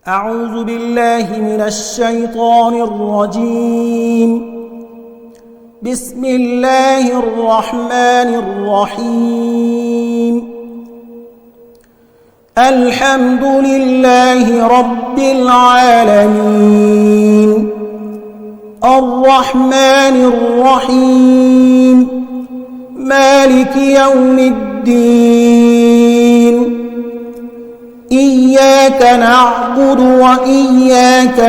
أعوذ بالله من الشيطان الرجيم. بسم الله الرحمن الرحيم. الحمد لله رب العالمين الرحمن الرحيم مالك يوم الدين. إياك نعبد وإياك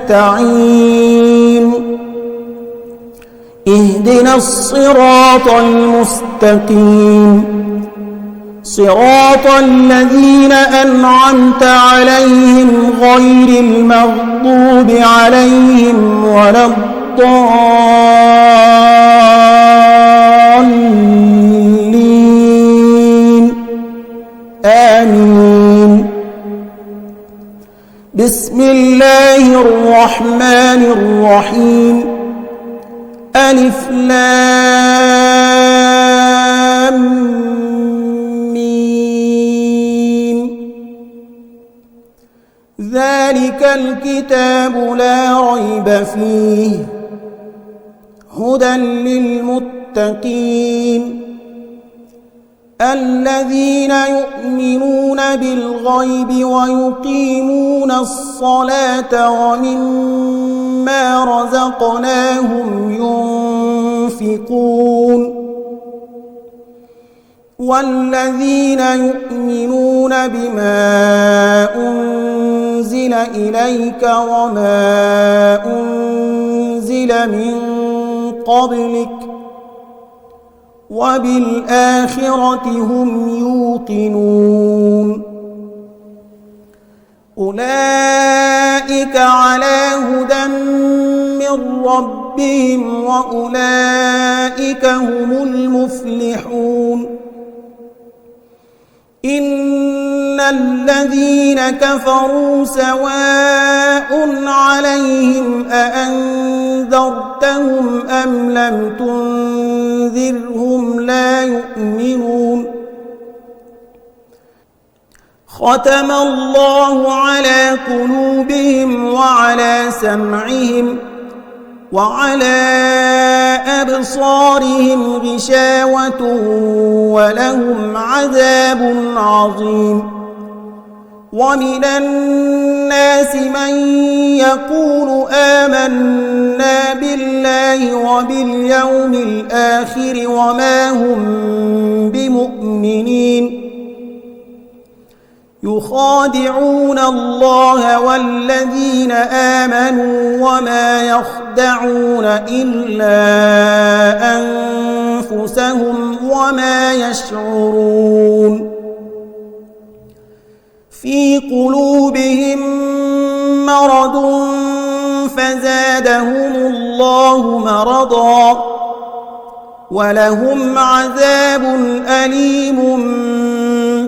نستعين. اهدنا الصراط المستقيم صراط الذين أنعمت عليهم غير المغضوب عليهم ولا الضالين آمين. بسم الله الرحمن الرحيم. ألف لام ميم. ذلك الكتاب لا ريب فيه هدى للمتقين الذين يؤمنون بالغيب ويقيمون الصلاة ومما رزقناهم ينفقون والذين يؤمنون بما أنزل إليك وما أنزل من قبلك وبالآخرة هم يوقنون. أولئك على هدى من ربهم وأولئك هم المفلحون. إن الذين كفروا سواء عليهم أأنذرتهم أم لم تنذرهم لا يؤمنون. ختم الله على قلوبهم وعلى سمعهم وعلى أبصارهم غشاوة ولهم عذاب عظيم. ومن الناس من يقول آمنا بالله وباليوم الآخر وما هم بمؤمنين يخادعون الله والذين آمنوا وما يخدعون إلا أنفسهم وما يشعرون. في قلوبهم مرض فزادهم الله مرضا ولهم عذاب أليم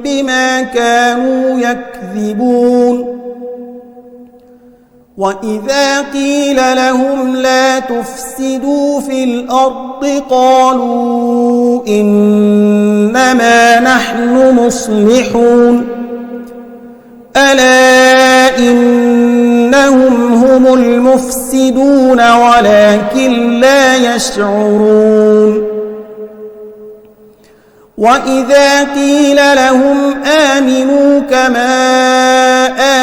بما كانوا يكذبون. وإذا قيل لهم لا تفسدوا في الأرض قالوا إنما نحن مصلحون. ألا إنهم هم المفسدون ولكن لا يشعرون. وإذا قيل لهم آمنوا كما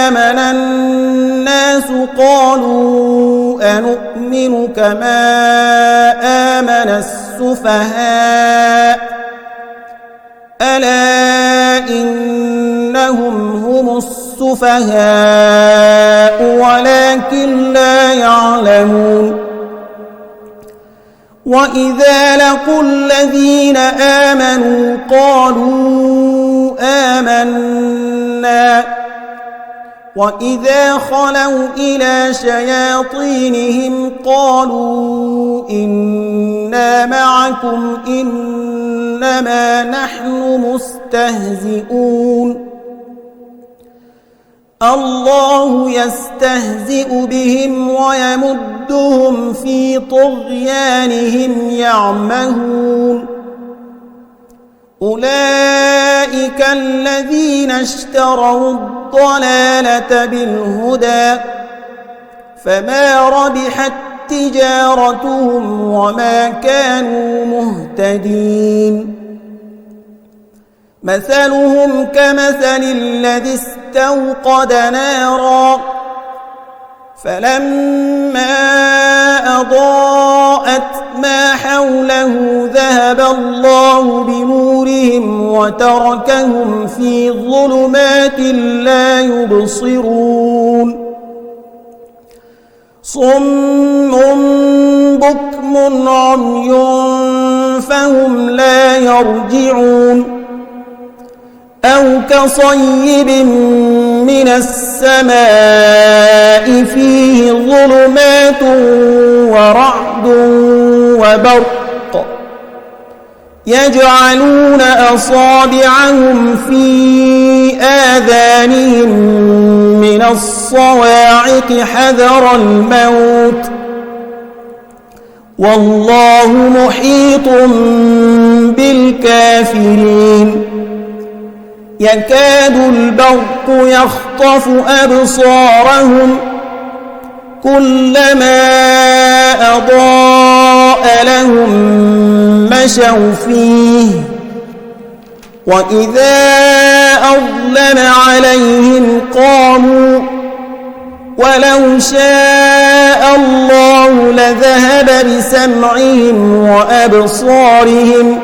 آمن الناس قالوا أنؤمن كما آمن السفهاء. ألا إنهم هم السفهاء ولكن لا يعلمون. وإذا لقوا الذين آمنوا قالوا آمنا وإذا خلوا إلى شياطينهم قالوا إنا معكم إنما نحن مستهزئون. الله يستهزئ بهم ويمدهم في طغيانهم يعمهون. أولئك الذين اشتروا الضلالة بالهدى فما ربحت تجارتهم وما كانوا مهتدين مثلهم كمثل الذي استوقد نارا فلما أضاءت ما حوله ذهب الله بنورهم وتركهم في ظلمات لا يبصرون صم بكم عمي فهم لا يرجعون أو كصيب من السماء فيه ظلمات ورعد وبرق يجعلون أصابعهم في آذانهم من الصواعق حذر الموت والله محيط بالكافرين يكاد البرق يخطف أبصارهم كلما أضاء لهم مشوا فيه وإذا أظلم عليهم قاموا ولو شاء الله لذهب بسمعهم وأبصارهم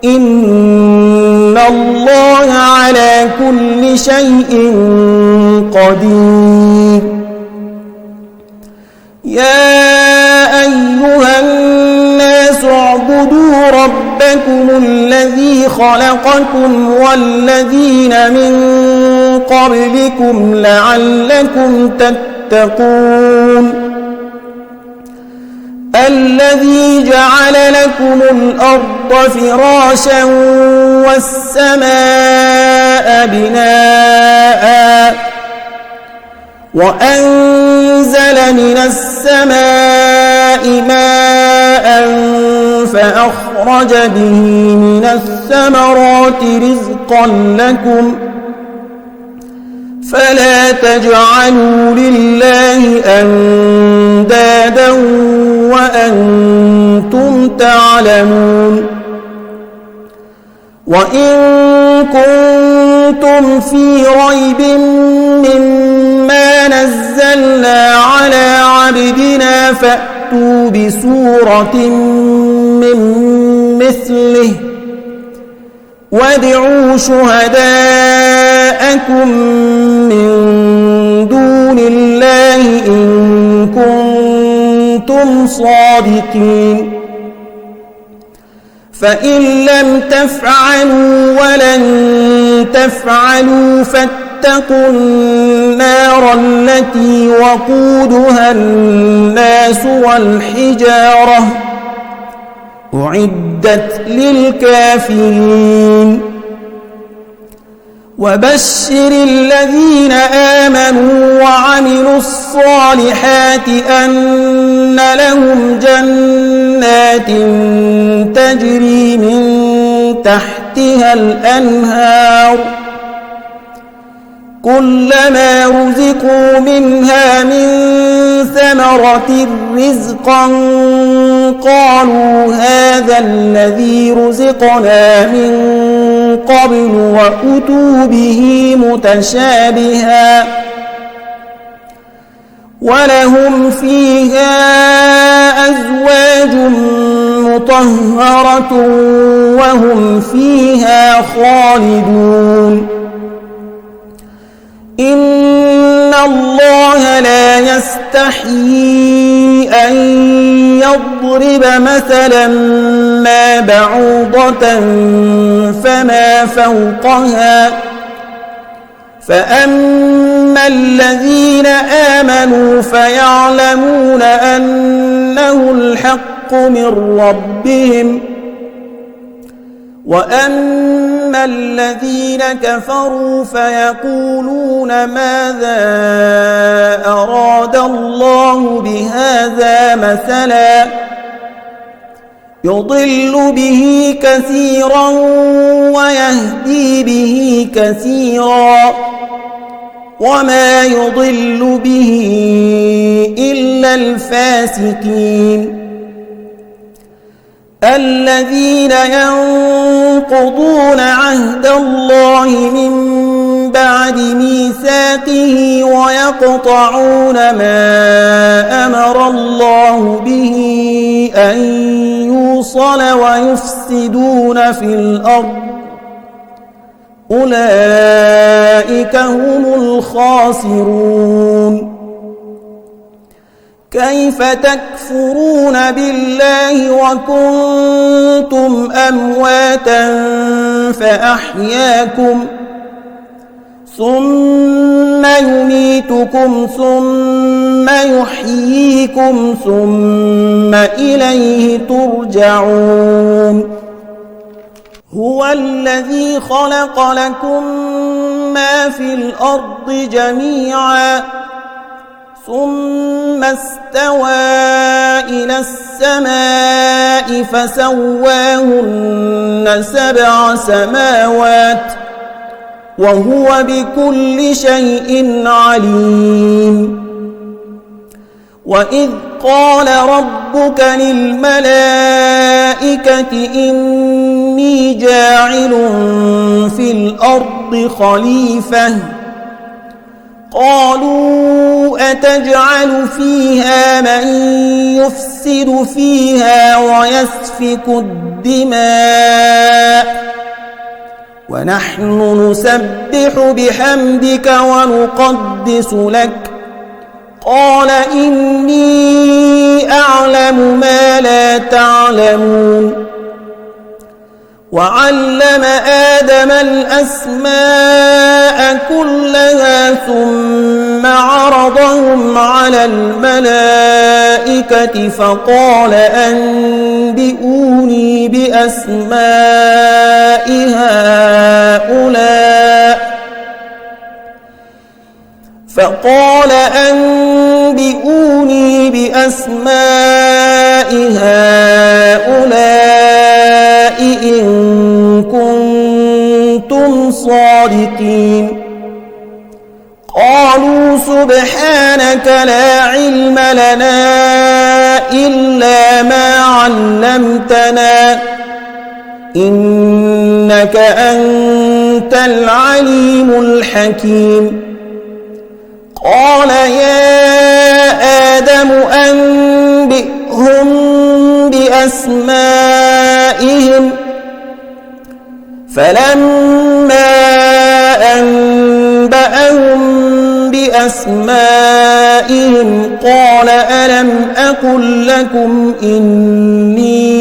إن الله على كل شيء قدير يا أيها الناس اعبدوا ربكم الذي خلقكم والذين من قبلكم لعلكم تتقون الذي جعل لكم الأرض فراشا والسماء بناء وأنزل من السماء ماء فأخرج به من الثمرات رزقا لكم فلا تجعلوا لله أندادا وأنتم تعلمون وإن كنتم في ريب مما نزلنا على عبدنا فأتوا بسورة من مثله وادعوا شهداءكم من دون الله إن كنتم صادقين فإن لم تفعلوا ولن تفعلوا فاتقوا النار التي وقودها الناس والحجارة أعدت للكافرين وبشر الذين آمنوا وعملوا الصالحات أن لهم جنات تجري من تحتها الأنهار كلما رزقوا منها من ثمرة رزقا قالوا هذا الذي رزقنا من قبل وأتوا به متشابها ولهم فيها أزواج مطهرة وهم فيها خالدون إن الله لا يستحيي أن يضرب مثلا ما بعوضة فما فوقها فأما الذين آمنوا فيعلمون أنه الحق من ربهم وأما الذين كفروا فيقولون ماذا أراد الله بهذا مثلا يضل به كثيرا ويهدي به كثيرا وما يضل به إلا الفاسقين الذين ينقضون عهد الله من بعد ميثاقه ويقطعون ما أمر الله به أن يوصل ويفسدون في الأرض أولئك هم الخاسرون كيف تكفرون بالله وكنتم أمواتا فأحياكم ثم يميتكم ثم يحييكم ثم إليه ترجعون هو الذي خلق لكم ما في الأرض جميعا ثم استوى إلى السماء فسواهن 7 سماوات وهو بكل شيء عليم وإذ قال ربك للملائكة إني جاعل في الأرض خليفة قالوا أتجعل فيها من يفسد فيها ويسفك الدماء ونحن نسبح بحمدك ونقدس لك قال إني أعلم ما لا تعلمون وعلم آدم الأسماء كلها ثم عرضهم على الملائكة فقال أنبئوني بأسماء هؤلاء إن كنتم صادقين قالوا سبحانك لا علم لنا إلا ما علمتنا إنك أنت العليم الحكيم قال يا آدم أنبئهم بأسمائهم فلما أنبأهم بأسمائهم قال ألم أقل لكم إني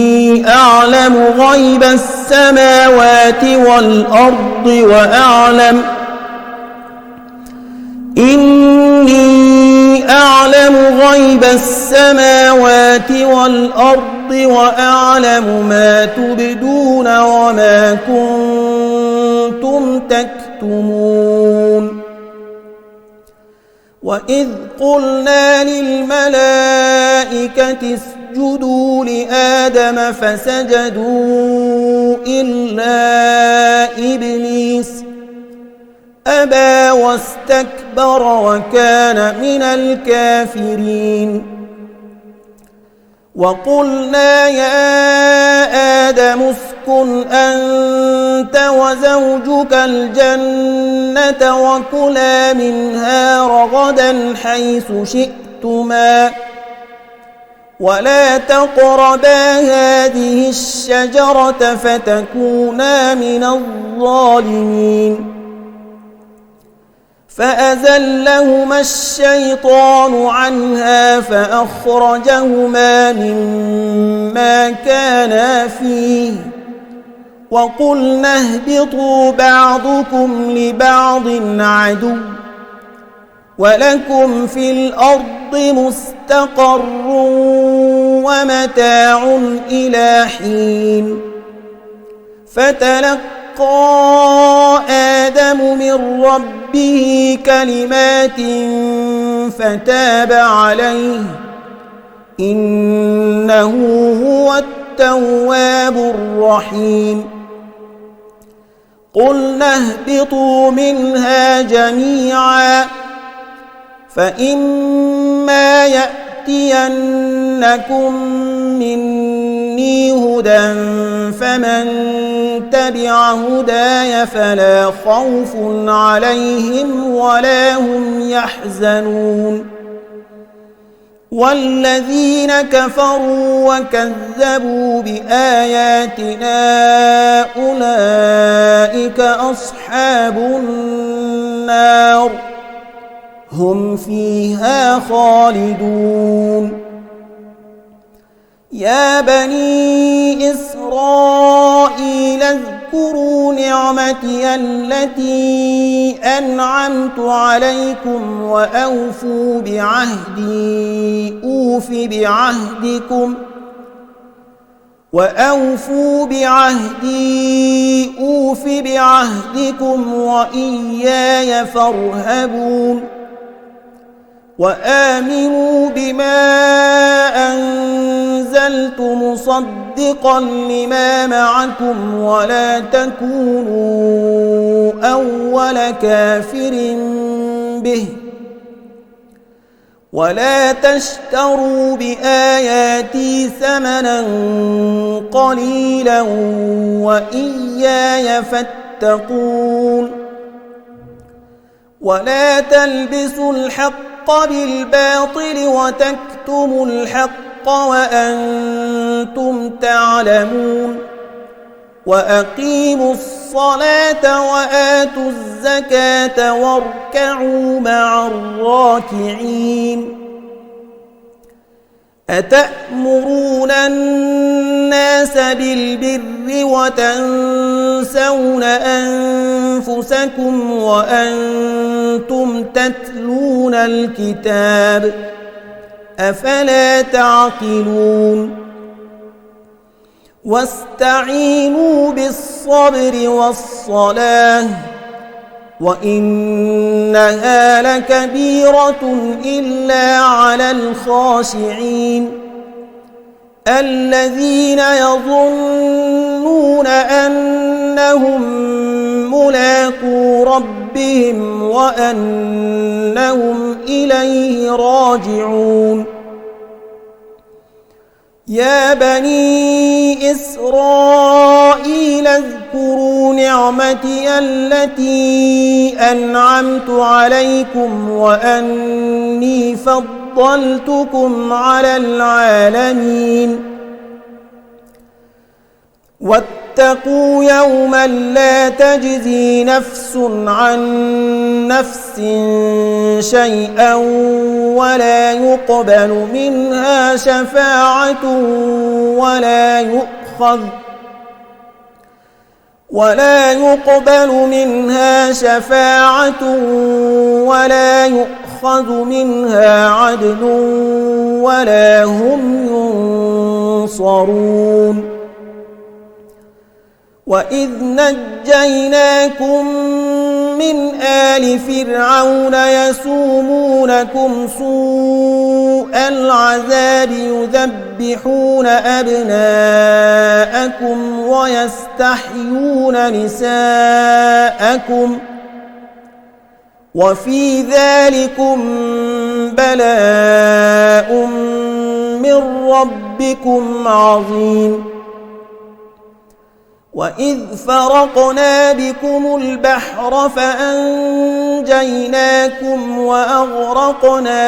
أعلم غيب السماوات والأرض وأعلم ما تبدون وما كنتم تكتمون وإذ قلنا للملائكة اسجدوا لآدم فسجدوا إلا إبليس أبى واستكبر وكان من الكافرين وقلنا يا آدم اسكن أنت وزوجك الجنة وكلا منها رغدا حيث شئتما ولا تقربا هذه الشجرة فتكونا من الظالمين فأزلهما الشيطان عنها فأخرجهما مما كانا فيه وقلنا اهبطوا بعضكم لبعض عدو ولكم في الأرض مستقر ومتاع إلى حين فتلقى آدم من ربه كلمات فتاب عليه إنه هو التواب الرحيم قلنا اهبطوا منها جميعا فإما يأتينكم مني هدى فمن تبع هداي فلا خوف عليهم ولا هم يحزنون والذين كفروا وكذبوا بآياتنا أولئك أصحاب النار هم فيها خالدون يا بني إسرائيل اذكروا نعمتي التي أنعمت عليكم وأوفوا بعهدي أوف بعهدكم وإياي فارهبون وآمنوا بما أنزلت مصدقا لما معكم ولا تكونوا أول كافر به ولا تشتروا بآياتي ثمنا قليلا وإياي فاتقون ولا تلبسوا الحق بالباطل وتكتموا الحق وأنتم تعلمون وأقيموا الصلاة وآتوا الزكاة واركعوا مع الراكعين أتأمرون الناس بالبر وتنسون أنفسكم وأنتم تتلون الكتاب أفلا تعقلون واستعينوا بالصبر والصلاة وإنها لكبيرة إلا على الخاشعين الذين يظنون أنهم ملاقو ربهم وأنهم إليه راجعون يا بني إسرائيل اذكروا نعمتي التي أنعمت عليكم وأني فضلتكم على العالمين واتقوا يوما لا تجزي نفس عن نفس شيئا ولا يقبل منها شفاعة ولا يؤخذ منها عدل ولا هم ينصرون وإذ نجيناكم من آل فرعون يسومونكم سوء العذاب يذبحون أبناءكم ويستحيون نساءكم وفي ذلكم بلاء من ربكم عظيم وإذ فرقنا بكم البحر فأنجيناكم وأغرقنا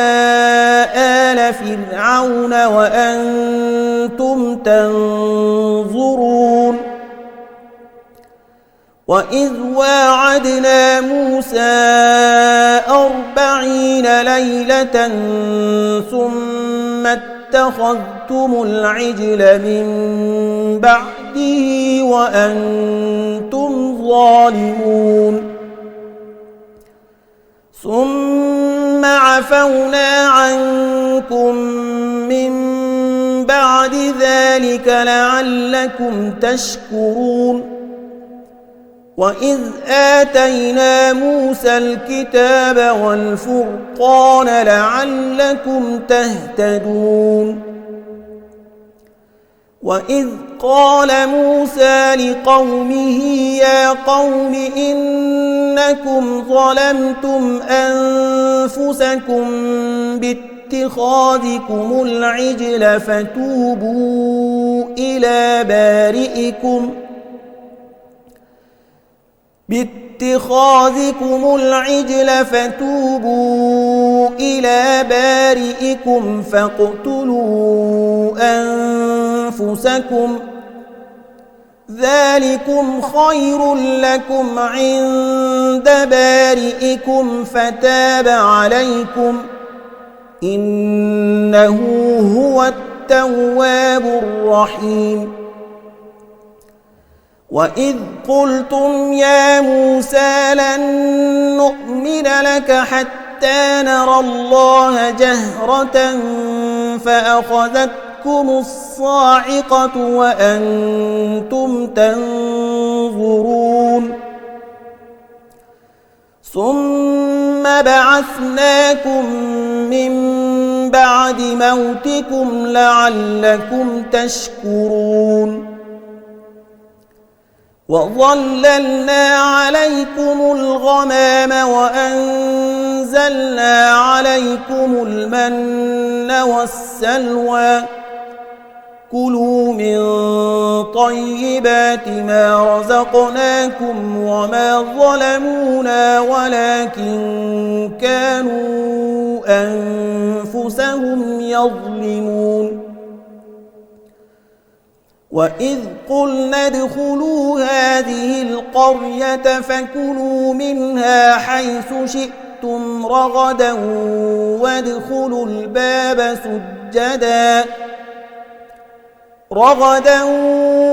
آل فرعون وأنتم تنظرون وإذ واعدنا موسى 40 ليلة ثم اتخذتم العجل من بعده وأنتم ظالمون ثم عفونا عنكم من بعد ذلك لعلكم تشكرون وإذ آتينا موسى الكتاب والفرقان لعلكم تهتدون وإذ قال موسى لقومه يا قوم إنكم ظلمتم أنفسكم باتخاذكم العجل فتوبوا إلى بارئكم فاقتلوا أنفسكم ذلكم خير لكم عند بارئكم فتاب عليكم إنه هو التواب الرحيم وإذ قلتم يا موسى لن نؤمن لك حتى نرى الله جهرة فأخذتكم الصاعقة وأنتم تنظرون ثم بعثناكم من بعد موتكم لعلكم تشكرون وظللنا عليكم الغمام وأنزلنا عليكم المن والسلوى كلوا من طيبات ما رزقناكم وما ظلمونا ولكن كانوا أنفسهم يظلمون وإذ قلنا ادخلوا هذه القرية فكلوا منها حيث شئتم رغدا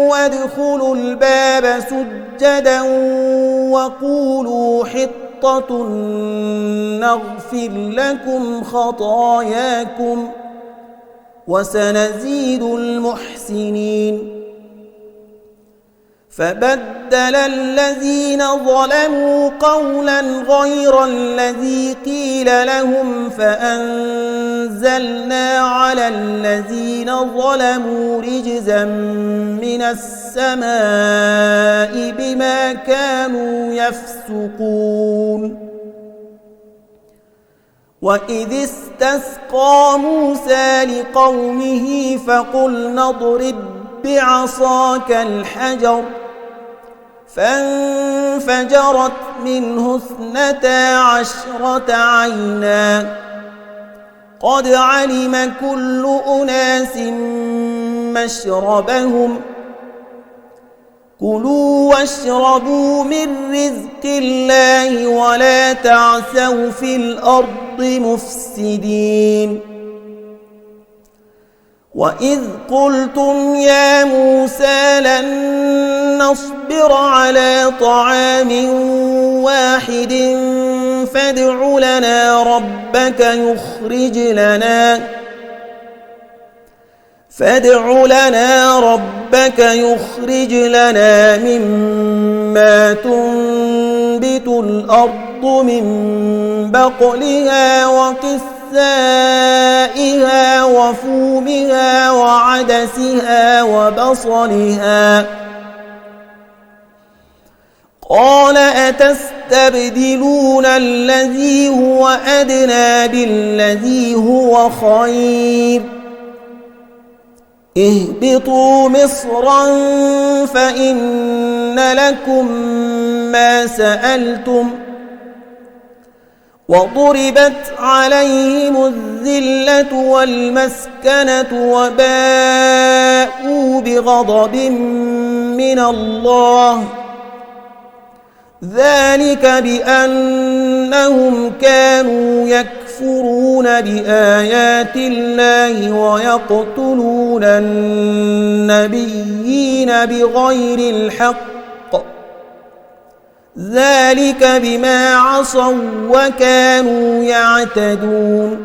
وادخلوا الباب سجدا وقولوا حطة نغفر لكم خطاياكم وسنزيد المحسنين فبدل الذين ظلموا قولا غير الذي قيل لهم فأنزلنا على الذين ظلموا رجزا من السماء بما كانوا يفسقون وإذ استسقى موسى لقومه فقلنا اضرب بعصاك الحجر فانفجرت منه 12 عينا قد علم كل أناس مشربهم كلوا واشربوا من رزق الله ولا تعثوا في الأرض مفسدين وإذ قلتم يا موسى لن نصبر على طعام واحد فادع لنا ربك يخرج لنا مما تنبت الأرض من بقلها وقثائها وفومها وعدسها وبصلها قال أتستبدلون الذي هو أدنى بالذي هو خير اهبطوا مصرا فإن لكم ما سألتم وضربت عليهم الذلة والمسكنة وباءوا بغضب من الله ذلك بأنهم كانوا يكفرون بآيات الله ويقتلون النبيين بغير الحق ذلك بما عصوا وكانوا يعتدون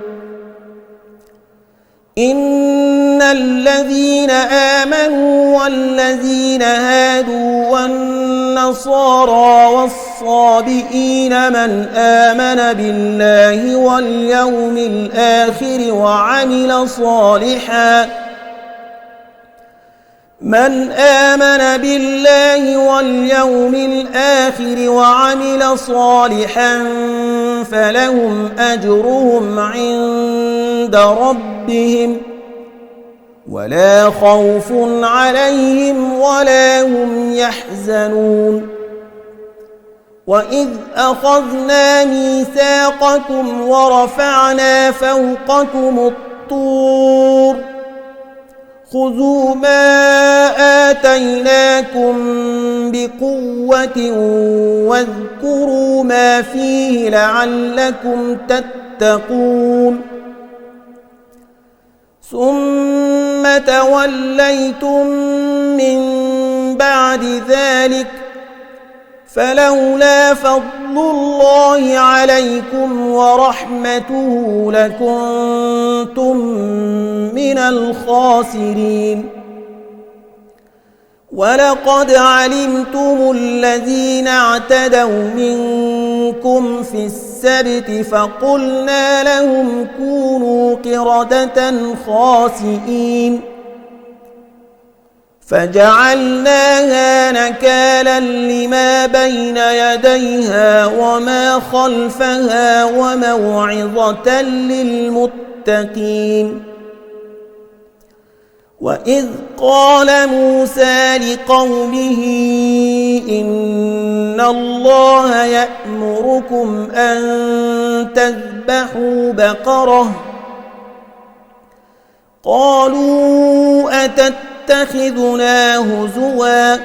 إن الذين آمنوا والذين هادوا والنصارى والصابئين من آمن بالله واليوم الآخر من آمن بالله واليوم الآخر وعمل صالحا فلهم أجرهم عند ربهم ولا خوف عليهم ولا هم يحزنون وإذ أخذنا ميثاقكم ورفعنا فوقكم الطور خذوا ما آتيناكم بقوة واذكروا ما فيه لعلكم تتقون ثم توليتم من بعد ذلك فلولا فضل الله عليكم ورحمته لكنتم من الخاسرين ولقد علمتم الذين اعتدوا منكم في السبت فقلنا لهم كونوا قردة خاسئين فجعلناها نكالا لما بين يديها وما خلفها وموعظة للمتقين وإذ قال موسى لقومه إن الله يأمركم أن تذبحوا بقرة قالوا أتتخذنا هزوا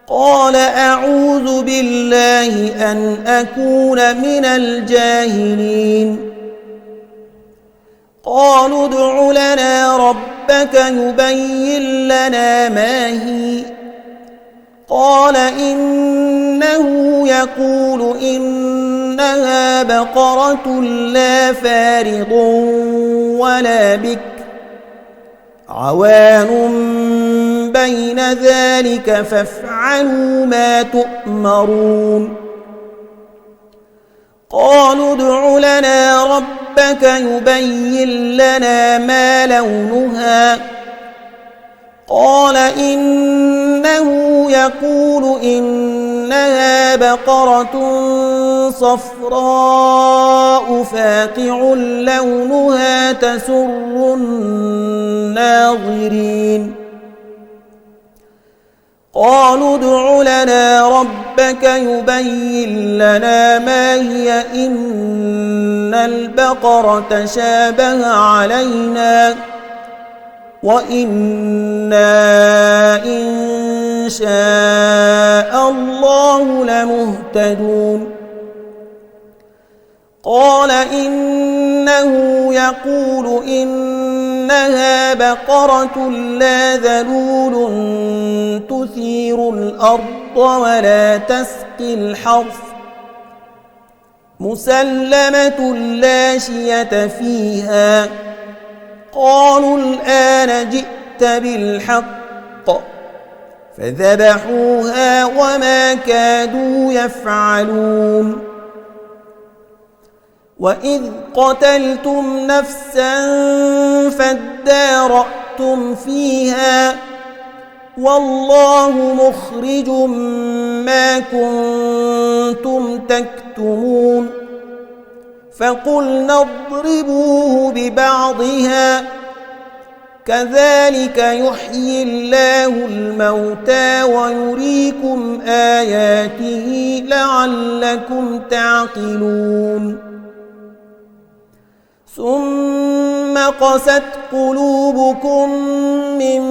قال أعوذ بالله أن أكون من الجاهلين قالوا ادع لنا ربك يبين لنا ما هي قال إنه يقول إنها بقرة لا فارض ولا بكر عوان بين ذلك فافعلوا ما تؤمرون قالوا ادع لنا ربك يبين لنا ما لونها قال إنه يقول إنها بقرة صفراء فاقع لونها تسر الناظرين قالوا ادع لنا ربك يبين لنا ما هي إن البقرة شابه علينا وإنا إن شاء الله لمهتدون قال إنه يقول إنها بقرة لا ذلول تثير الأرض ولا تسقي الحرث مسلمة لا شية فيها قالوا الآن جئت بالحق فذبحوها وما كادوا يفعلون وإذ قتلتم نفسا فادارأتم فيها والله مخرج ما كنتم تكتمون فقلنا اضربوه ببعضها كذلك يحيي الله الموتى ويريكم آياته لعلكم تعقلون ثم قست قلوبكم من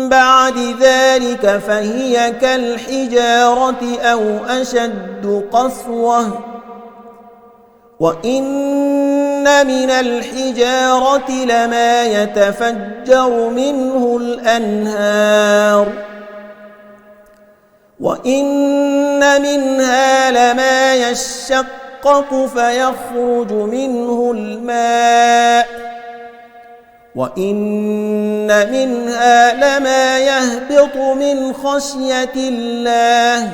بعد ذلك فهي كالحجارة أو أشد قسوة وإن من الحجارة لما يتفجر منه الأنهار وإن منها لما يشقق فيخرج منه الماء وإن منها لما يهبط من خشية الله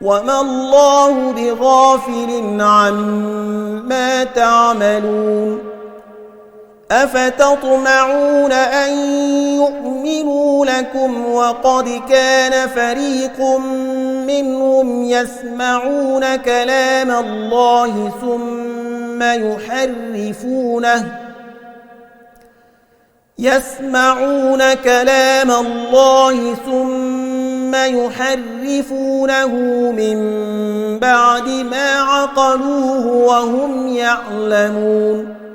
وما الله بغافل عما تعملون أفتطمعون أن يؤمنوا لكم وقد كان فريق منهم يسمعون كلام الله ثم يحرفونه من بعد ما عقلوه وهم يعلمون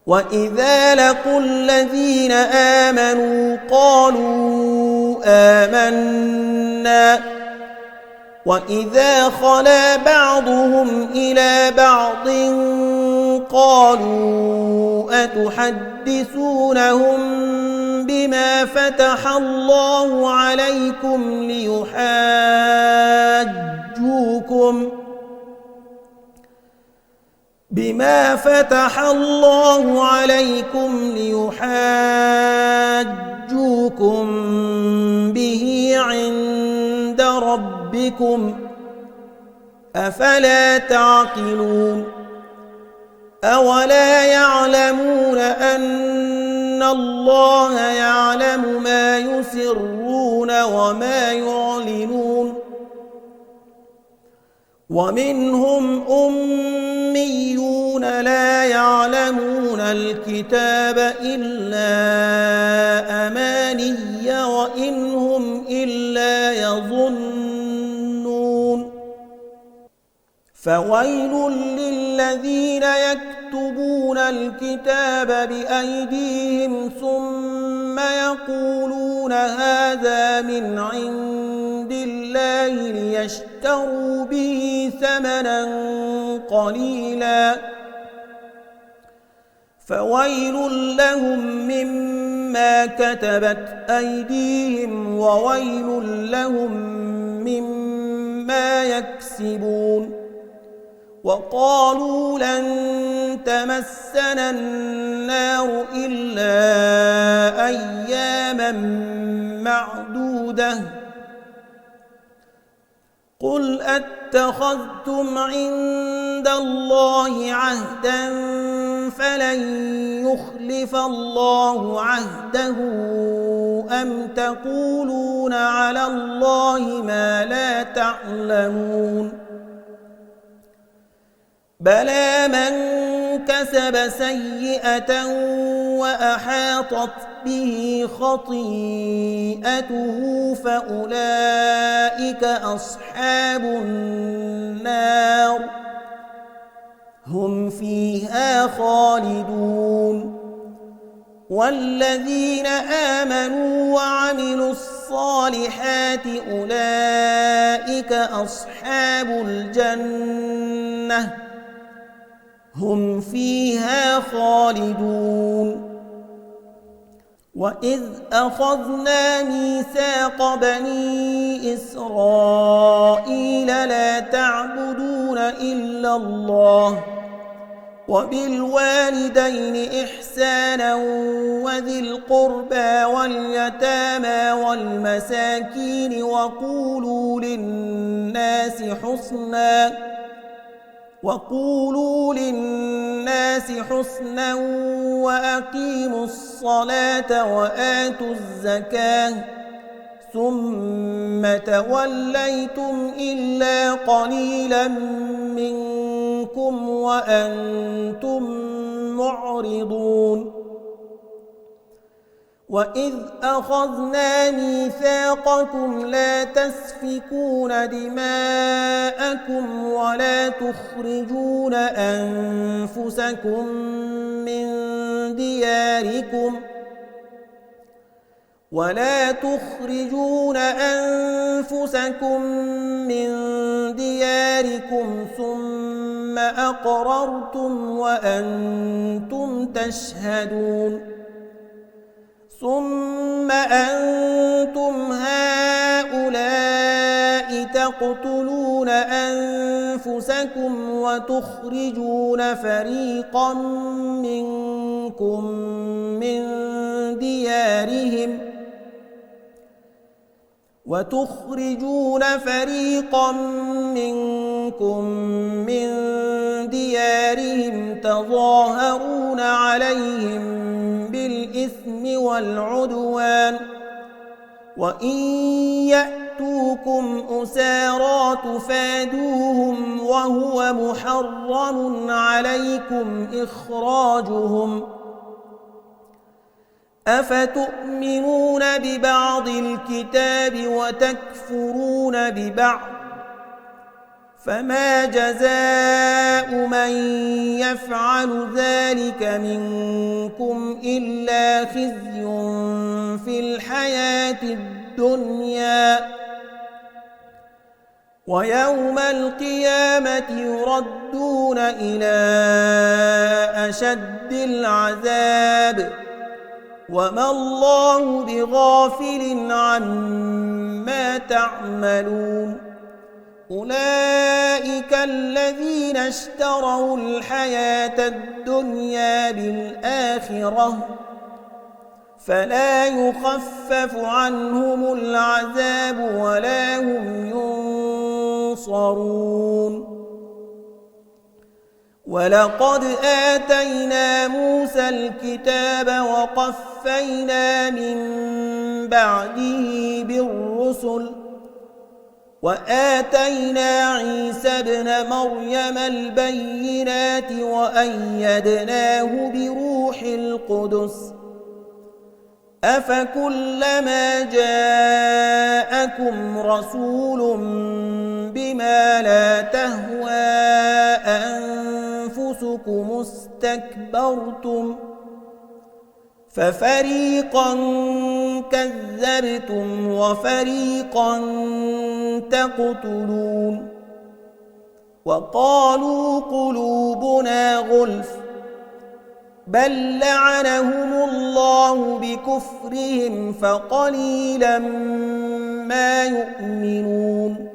وإذا لقوا الذين آمنوا قالوا آمنا وإذا خلا بعضهم إلى بعض قالوا أتحدثونهم بما فتح الله عليكم ليحاجوكم به عند ربكم أفلا تعقلون أولا يعلمون أن الله يعلم ما يسرون وما يعلنون ومنهم أميون لا يعلمون الكتاب إلا أماني وإن هم إلا يظنون فويل للذين يكتبون الكتاب بأيديهم ثم يقولون هذا من عند الله ليشتروا به ثمنا قليلا فويل لهم مما كتبت أيديهم وويل لهم مما يكسبون وقالوا لن تمسنا النار إلا أياما معدودة قل أتخذتم عند الله عهدا فلن يخلف الله عهده أم تقولون على الله ما لا تعلمون بلى من كسب سيئة وأحاطت به خطيئته فأولئك أصحاب النار هم فيها خالدون والذين آمنوا وعملوا الصالحات أولئك أصحاب الجنة هم فيها خالدون وإذ أخذنا ميثاق بني إسرائيل لا تعبدون إلا الله وبالوالدين إحسانا وذي القربى واليتامى والمساكين وقولوا للناس حسنا وأقيموا الصلاة وآتوا الزكاة ثم توليتم إلا قليلا منكم وأنتم معرضون وإذ أخذنا ميثاقكم لا تسفكون دماءكم ولا تخرجون أنفسكم من دياركم ثم أقررتم وأنتم تشهدون ثم أنتم هؤلاء تقتلون أنفسكم وتخرجون فريقا منكم من ديارهم تظاهرون عليهم بالإثم والعدوان وإن يأتوكم أسارى تفادوهم وهو محرم عليكم إخراجهم أفتؤمنون ببعض الكتاب وتكفرون ببعض فما جزاء من يفعل ذلك منكم إلا خزي في الحياة الدنيا ويوم القيامة يردون إلى أشد العذاب وما الله بغافل عما تعملون أولئك الذين اشتروا الحياة الدنيا بالآخرة فلا يخفف عنهم العذاب ولا هم ينصرون ولقد آتينا موسى الكتاب وقفينا من بعده بالرسل وآتينا عيسى ابن مريم البينات وأيدناه بروح القدس أفكلما جاءكم رسول بما لا تهوى أنفسكم استكبرتم ففريقا كذبتم وفريقا تقتلون وقالوا قلوبنا غلف بل لعنهم الله بكفرهم فقليلا ما يؤمنون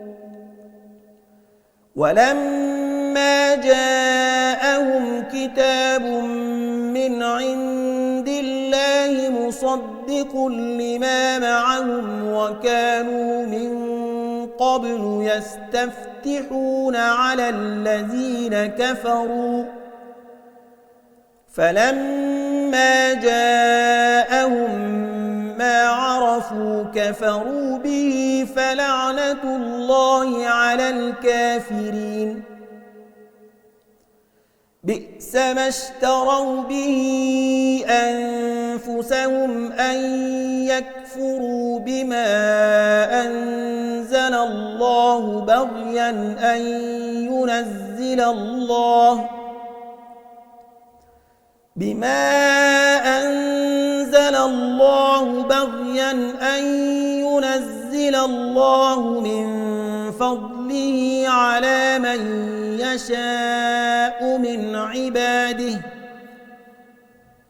ولما جاءهم كتاب من عند الله مصدق لما معهم وكانوا من قبل يستفتحون على الذين كفروا فلما جاءهم ما عرفوا كفروا به فلعنة الله على الكافرين بئس ما اشتروا به أنفسهم أن يكفروا بما أنزل الله بغيا أن ينزل الله من فضله على من يشاء من عباده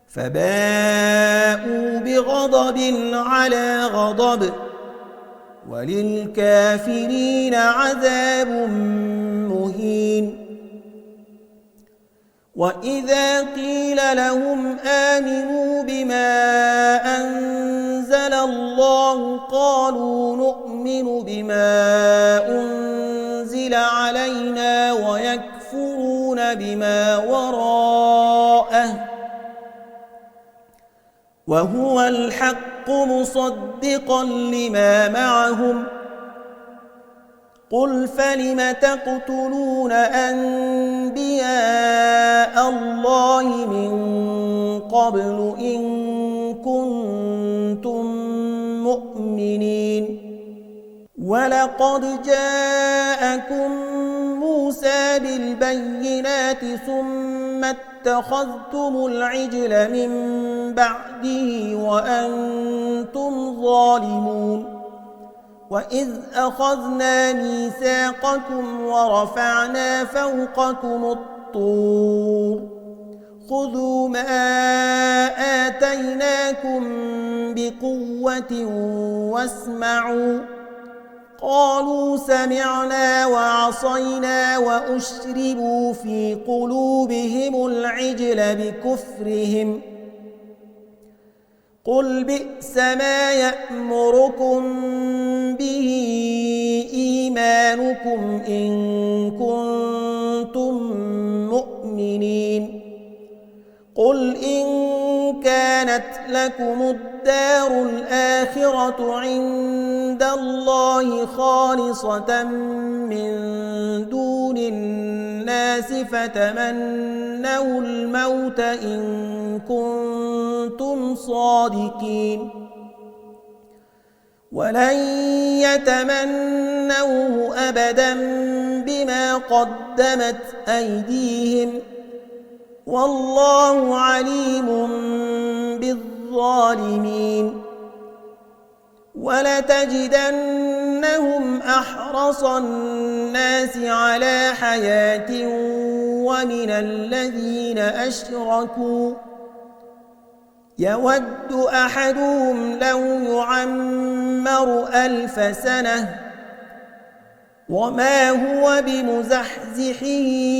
فباءوا بغضب على غضب وللكافرين عذاب مهين وإذا قيل لهم آمنوا بما أنزل الله قالوا نؤمن بما أنزل علينا ويكفرون بما وراءه وهو الحق مصدقا لما معهم قل فلم تقتلون أنبياء الله من قبل إن كنتم مؤمنين ولقد جاءكم موسى بالبينات ثم اتخذتم العجل من بعده وأنتم ظالمون وإذ أخذنا ميثاقكم ورفعنا فوقكم الطور خذوا ما آتيناكم بقوة واسمعوا قالوا سمعنا وعصينا وأشربوا في قلوبهم العجل بكفرهم قل بئس ما يأمركم به إيمانكم إن كنتم مبين. قل إن كانت لكم الدار الآخرة عند الله خالصة من دون الناس فتمنوا الموت إن كنتم صادقين، ولن يتمنوه أبدا بما قدمت أيديهم والله عليم بالظالمين. ولتجدنهم أحرص الناس على حياة ومن الذين أشركوا يود أحدهم لو يعمر 1000 سنة وما هو بمزحزحه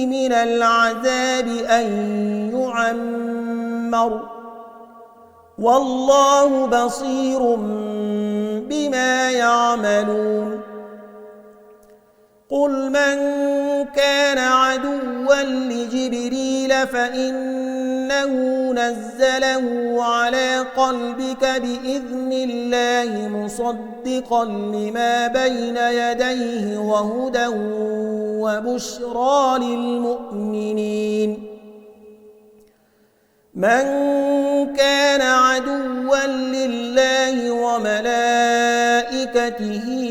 من العذاب أن يعمر والله بصير بما يعملون. قل من كان عدوا لجبريل فإنه نزله على قلبك بإذن الله مصدقا لما بين يديه وهدى وبشرى للمؤمنين. من كان عدوا لله وملائكته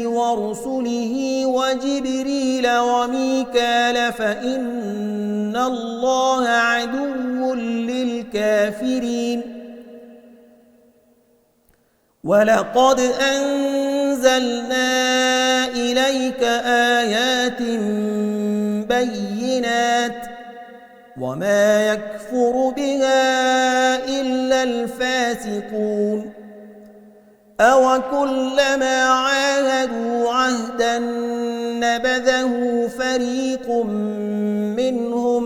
ورسله وجبريل وميكال فإن الله عدو للكافرين. ولقد أنزلنا إليك آيات بينات وما يكفر بها إلا الفاسقون. أوكلما عاهدوا عهدا نبذه فريق منهم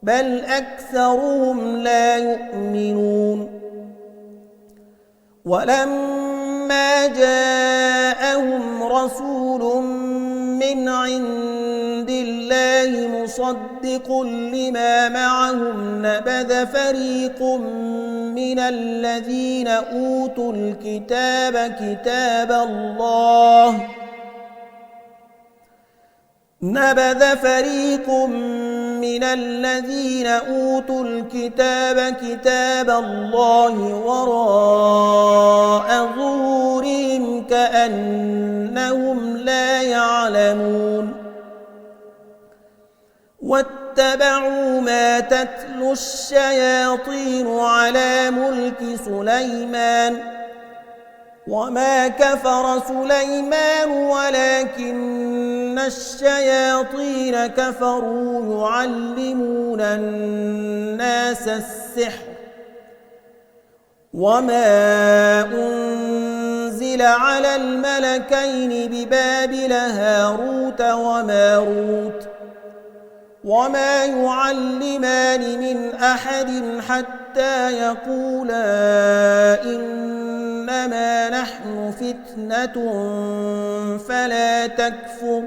بل أكثرهم لا يؤمنون. ولما جاءهم رسول من عند الله مصدق لما معهم نبذ فريق من الذين أوتوا الكتاب كتاب الله وراء ظهورهم كأنهم لا يعلمون. واتبعوا ما تتلو الشياطين على ملك سليمان وما كفر سليمان ولكن الشياطين كفروا يعلمون الناس السحر وما أنزل على الملكين ببابل هاروت وماروت وما يعلمان من أحد حتى يقولا إنما نحن فتنة فلا تكفر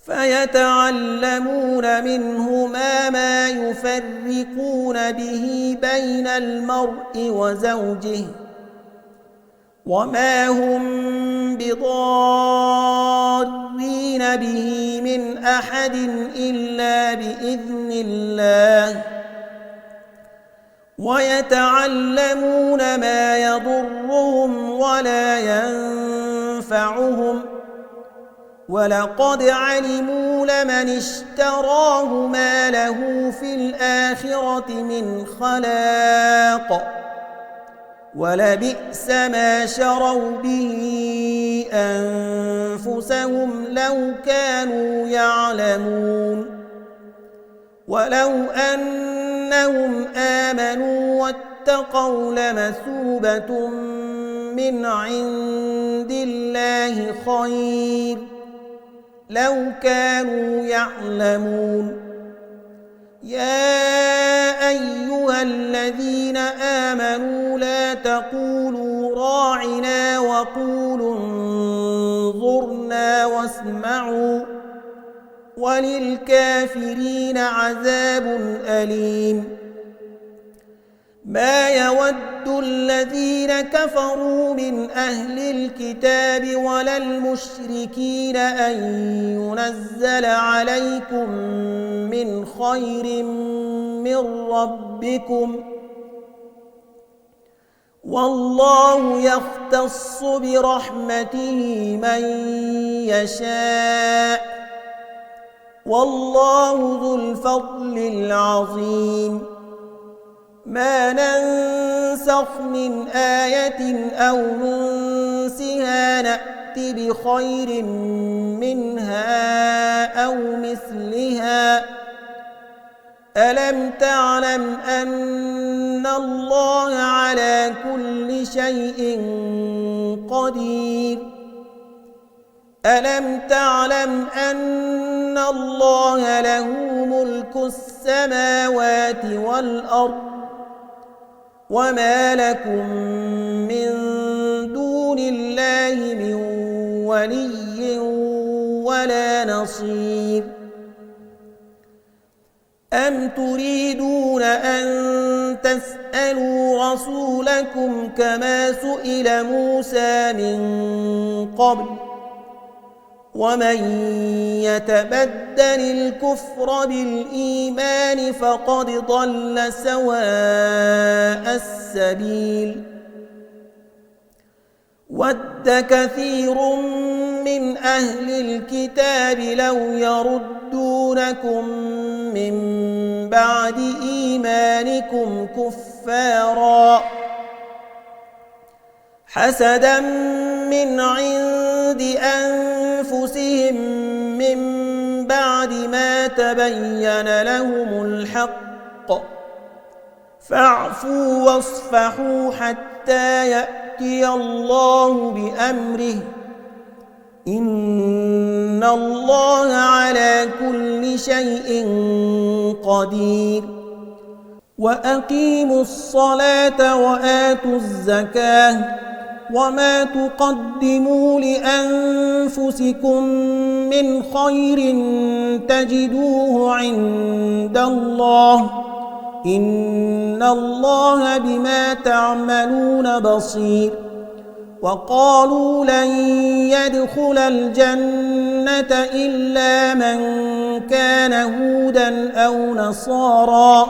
فيتعلمون منهما ما يفرقون به بين المرء وزوجه وما هم بضارين به من أحد إلا بإذن الله ويتعلمون ما يضرهم ولا ينفعهم ولقد علموا لمن اشتراه ما له في الآخرة من خلاق ولبئس ما شروا به أنفسهم لو كانوا يعلمون. ولو أنهم آمنوا واتقوا لمثوبة من عند الله خير لو كانوا يعلمون. يا أيها الذين آمنوا لا تقولوا راعنا وقولوا انظرنا وللكافرين عذاب أليم. ما يود الذين كفروا من أهل الكتاب ولا المشركين أن ينزل عليكم من خير من ربكم، والله يختص برحمته من يشاء، والله ذو الفضل العظيم. ما ننسخ من آية أو ننسها نأت بخير منها أو مثلها. ألم تعلم أن الله على كل شيء قدير؟ ألم تعلم أن الله له ملك السماوات والأرض، وما لكم من دون الله من ولي ولا نصير. أم تريدون أن تسألوا رسولكم كما سئل موسى من قبل؟ ومن يتبدل الكفر بالإيمان فقد ضل سواء السبيل. ود كثير من أهل الكتاب لو يردونكم من بعد إيمانكم كفارا حسدا من عند أنفسهم من بعد ما تبين لهم الحق، فاعفوا واصفحوا حتى يأتي الله بأمره، إن الله على كل شيء قدير. وأقيموا الصلاة وآتوا الزكاة، وما تقدموا لأنفسكم من خير تجدوه عند الله، إن الله بما تعملون بصير. وقالوا لن يدخل الجنة إلا من كان هودا أو نصارى،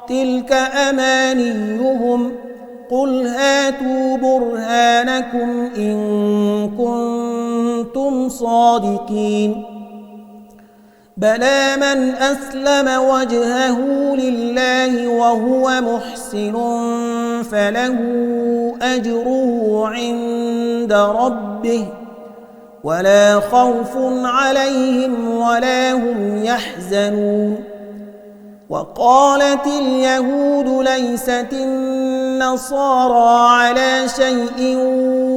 تلك أمانيهم، قل هاتوا برهانكم إن كنتم صادقين. بلى من أسلم وجهه لله وهو محسن فله أجره عند ربه ولا خوف عليهم ولا هم يحزنون. وقالت اليهود ليست النصارى على شيء،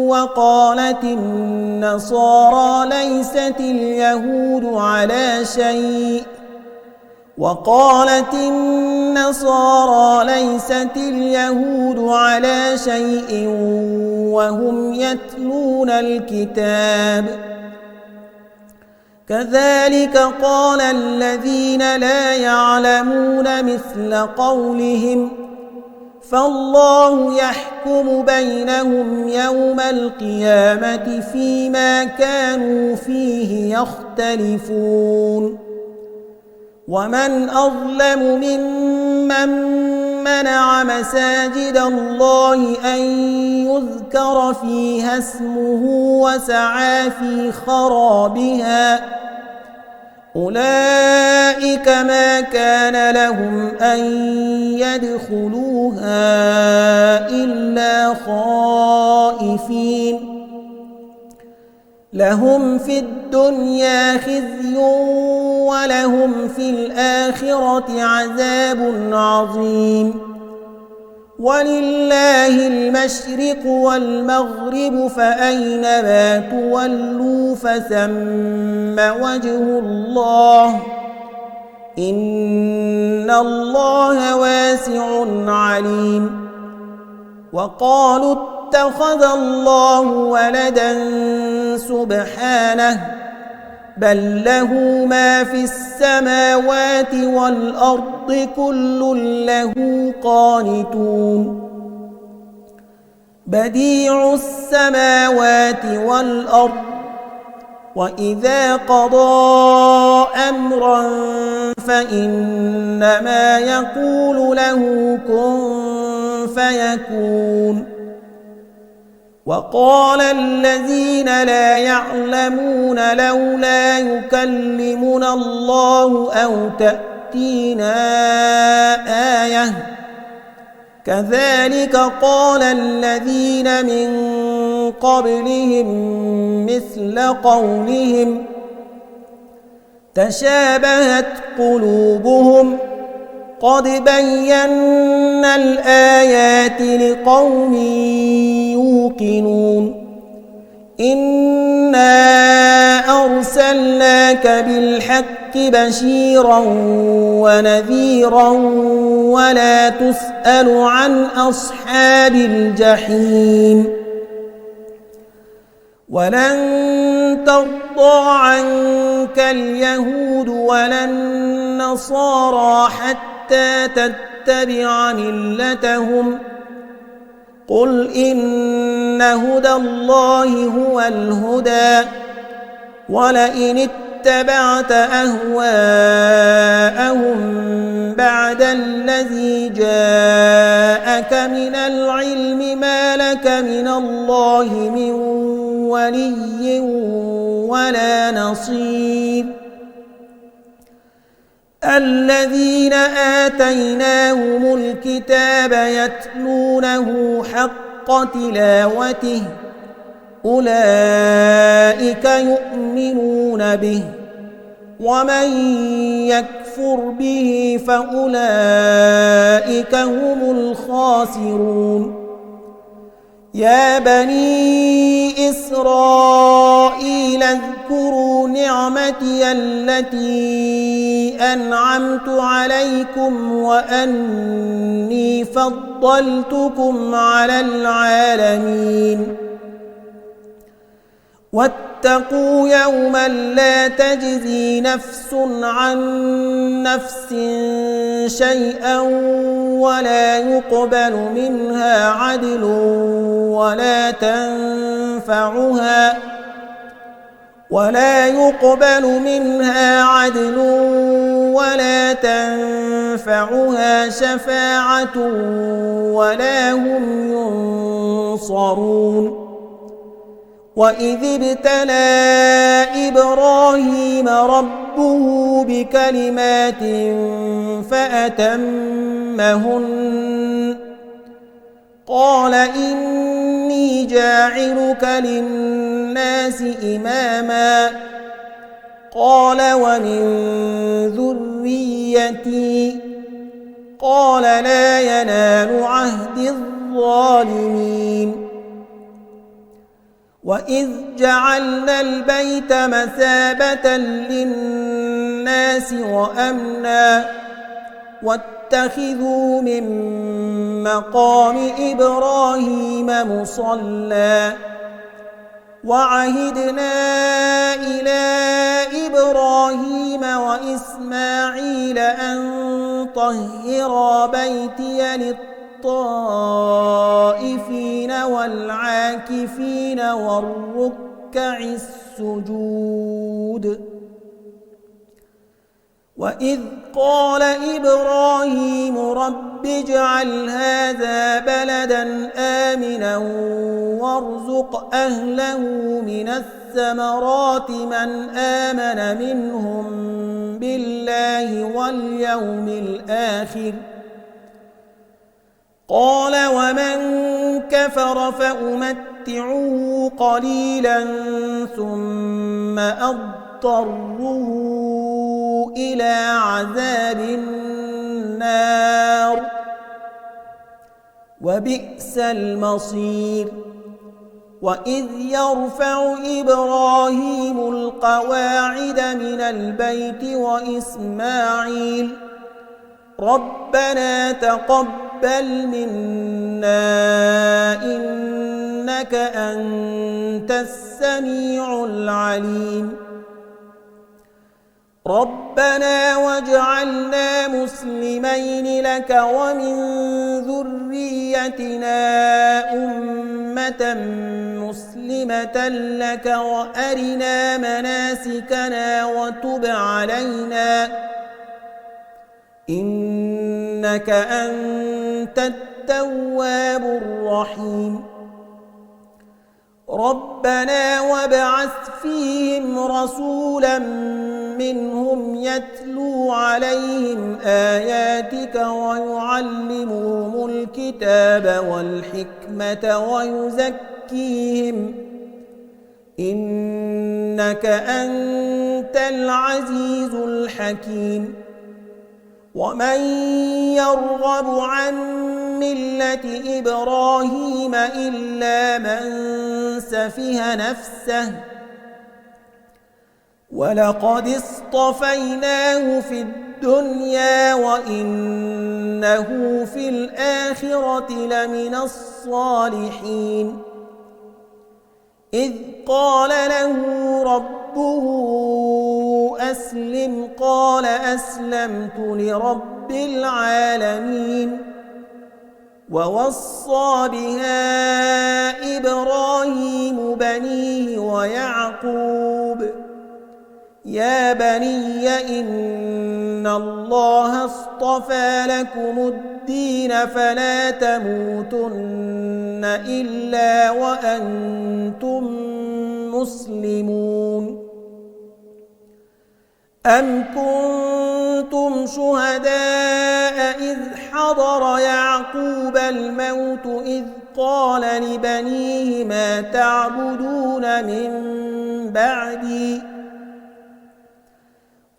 وقالت النصارى ليست اليهود على شيء، وقالت النصارى ليست اليهود على شيء وهم يتلون الكتاب. كذلك قال الذين لا يعلمون مثل قولهم، فالله يحكم بينهم يوم القيامة فيما كانوا فيه يختلفون. ومن أظلم ممن منع مساجد الله أن يذكر فيها اسمه وسعى في خرابها، أولئك ما كان لهم أن يدخلوها إلا خائفين، لهم في الدنيا خزي ولهم في الآخرة عذاب عظيم. ولله المشرق والمغرب فأينما تولوا فثم وجه الله، إن الله واسع عليم. وقالوا اتخذ الله ولدا سبحانه، بل له ما في السماوات والأرض كل له قانتون بديع السماوات والأرض وإذا قضى أمرا فإنما يقول له كن فيكون وقال الذين لا يعلمون لولا يكلمنا الله أو تأتينا آية كذلك قال الذين من قبلهم مثل قولهم تشابهت قلوبهم قد بينا الآيات لقوم يوقنون إنا أرسلناك بالحق بشيرا ونذيرا ولا تسأل عن أصحاب الجحيم ولن ترضى عنك اليهود ولا النصارى حتى تتبع ملتهم قل إن هدى الله هو الهدى ولئن اتبعت أهواءهم بعد الذي جاءك من العلم ما لك من الله من ولي ولا نصير الذين آتيناهم الكتاب يتلونه حق تلاوته أولئك يؤمنون به ومن يكفر به فأولئك هم الخاسرون يا بني إسرائيل اذكروا نعمتي التي أنعمت عليكم وأني فضلتكم على العالمين واتقوا يوما لا تجزي نفس عن نفس شيئا ولا يقبل منها عدل ولا تنفعها شفاعة ولا هم ينصرون وإذ ابتلى إبراهيم ربه بكلمات فأتمهن قال إني جاعلك للناس إماما قال ومن ذريتي قال لا ينال عهد الظالمين وإذ جعلنا البيت مثابة للناس وأمنا واتخذوا من مقام إبراهيم مصلى وعهدنا إلى إبراهيم وإسماعيل أن طهرا بيتي للطائفين والعاكفين والركع السجود وإذ قال إبراهيم رب اجعل هذا بلدا آمنا وارزق أهله من الثمرات من آمن منهم بالله واليوم الآخر قال ومن كفر فأمتعه قليلا ثم أضطره إلى عذاب النار وبئس المصير وإذ يرفع إبراهيم القواعد من البيت وإسماعيل ربنا تقبل منا إنك أنت السميع العليم ربنا واجعلنا مسلمين لك ومن ذريتنا أمة مسلمة لك وأرنا مناسكنا وتب علينا إنك أنت التواب الرحيم ربنا وابعث فيهم رسولا منهم يتلو عليهم آياتك ويعلمهم الكتاب والحكمة ويزكيهم إنك أنت العزيز الحكيم ومن يرغب عن ملة إبراهيم إلا من سفه نفسه ولقد اصطفيناه في الدنيا وإنه في الآخرة لمن الصالحين إذ قال له ربه أسلم قال أسلمت لرب العالمين ووصى بها إبراهيم بنيه ويعقوب يا بني إن الله اصطفى لكم الدين فلا تموتن إلا وأنتم مسلمون أم كنتم شهداء إذ حضر يعقوب الموت إذ قال لبنيه ما تعبدون من بعدي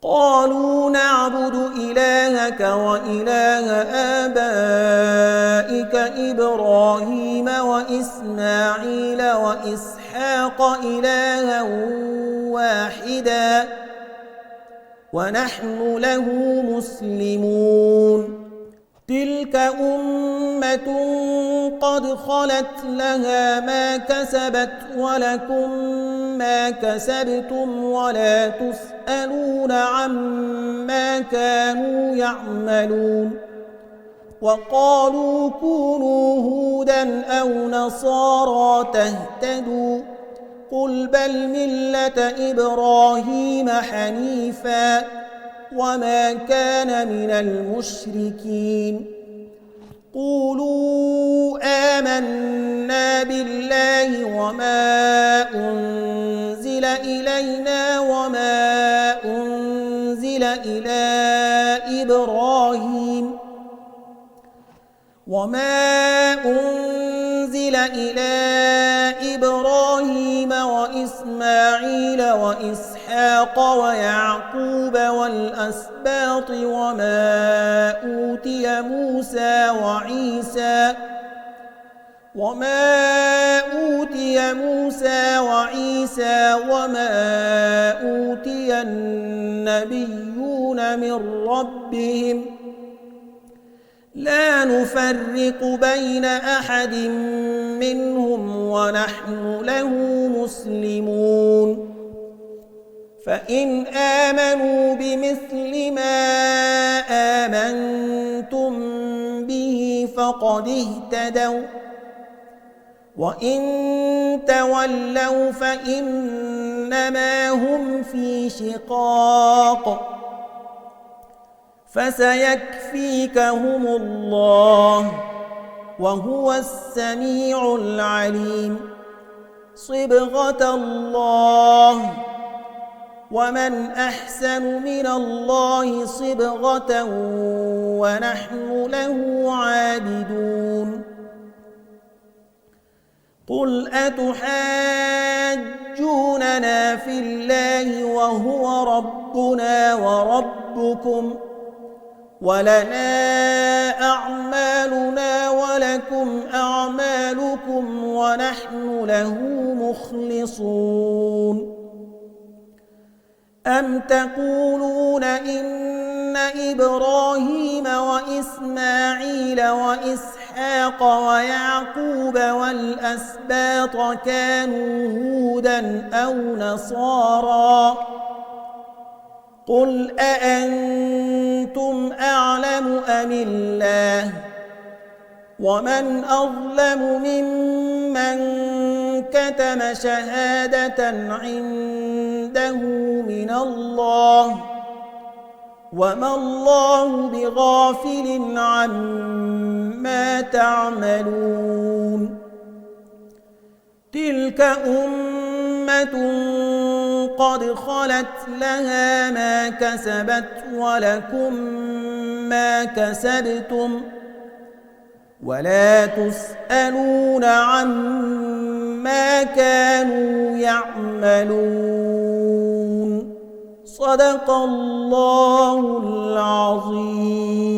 قالوا نعبد إلهك وإله آبائك إبراهيم وإسماعيل وإسحاق إلها واحدا ونحن له مسلمون تلك أمة قد خلت لها ما كسبت ولكم ما كسبتم ولا تسألون عما كانوا يعملون وقالوا كونوا هودا أو نصارى تهتدوا قل بل ملة إبراهيم حنيفا وما كان من المشركين قولوا آمنا بالله وما أنزل إلينا وما أنزل إلى إبراهيم وإسماعيل وإسحاق ويعقوب والأسباط وما أوتي موسى وعيسى وما أوتي النبيون من ربهم لا نفرق بين أحد منهم ونحن له مسلمون فإن آمنوا بمثل ما آمنتم به فقد اهتدوا وإن تولوا فإنما هم في شقاق فسيكفيكهم الله وهو السميع العليم صبغة الله ومن أحسن من الله صبغة ونحن له عابدون قل أتحاجوننا في الله وهو ربنا وربكم ولنا أعمالنا ولكم أعمالكم ونحن له مخلصون أم تقولون إن إبراهيم وإسماعيل وإسحاق ويعقوب والأسباط كانوا هودا أو نصارى قل أأنتم أعلم أم الله ومن أظلم ممن كتم شهادة عنده من الله وما الله بغافل عما تعملون تلك أمة قد خلت لها ما كسبت ولكم ما كسبتم ولا تسألون عما كانوا يعملون صدق الله العظيم.